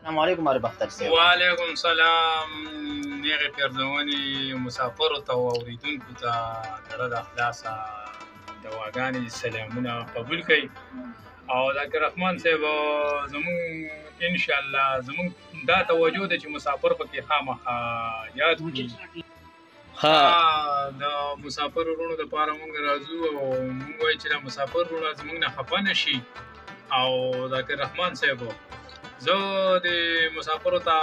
السلام علیکم عارف اختر صاحب. وعلیکم سلام. نیغې پیرزونې مسافرو ته او اورېدونکو ته زړه د اخلاصه دعاګانې سلامونه قبول کړئ. او ذاکر رحمان صاحب زمونږ انشاءالله زمونږ دا توجه ده چې مسافر پکې خامخا یاد کړي. د مسافر وروڼو دپاره مونږ راځو او مونږ وایو چې دا مسافر وروڼه زمونږ نه خفه نه شي. او ذاکر رحمان صاحب زه د مسافرو ته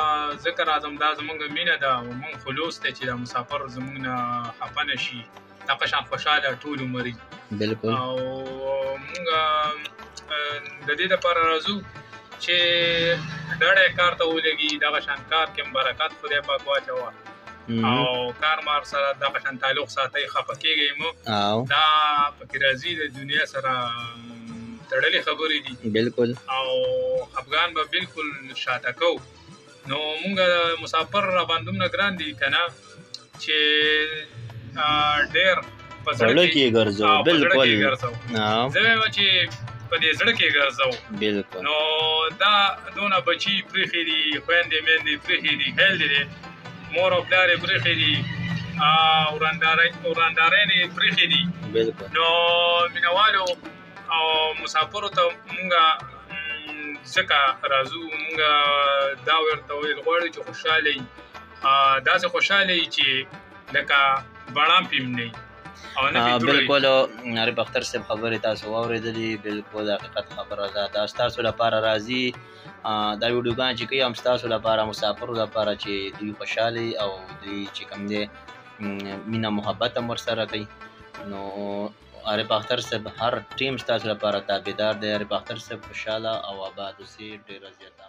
ځکه راځم، دا زمونږ مینه ده او مونږ خلوص دی چې دا مسافر زمونږ نه خفه نه شي، دغه شان خوشحاله ټول عمر وي. بالکل. او مونږ د دې دپاره راځو چې ډډی کار ته ولګي، دغه شان کار کې برکت خدای پاک واچوه او کار مار سره دغه شان تعلق ساتئ، خفه کېږئ مه. دا پکې راځي د دنیا سره تړلې خبرې دي. بالکل. او خفګان به بالکل شاته کوو. نو مونږ مسافر را باندې دومره ګران دي که نه چې ډېر په زړه کې ګرځو. بالکل. زه وایم چې په دې زړه کې ګرځو. بالکل. نو دا دونه بچي پرېښي دي، خویندې میندې پرېښي دي، خویندې دي، مور او پلار یې پرېښي دي، ورندارینې پرېښي دي. بالکل. نو مینهوالو او مسافرو ته مونږه ځکه راځو، مونږه دا ورته ویل غواړو چې خوشحاله وي، داسې خوشحاله وي چې لکه بڼام پې هم نه وي او نه پې دوړه وي. بالکل. عارف اختر صاحب خبرې تاسو واورېدلې، بالکل حقیقت خبره ده. دا ستاسو لپاره راځي، دا ویډیوګانې چې کوي هم ستاسو لپاره، مسافرو لپاره چې دوی خوشحاله وي او دوی چې کوم دی مینه محبت هم ورسره کوي. نو عارف اختر صاحب هر ټیم ستاسو لپاره تابعدار دی. عارف اختر صاحب خوشحاله او آباد اوسئ. ډېره زیاته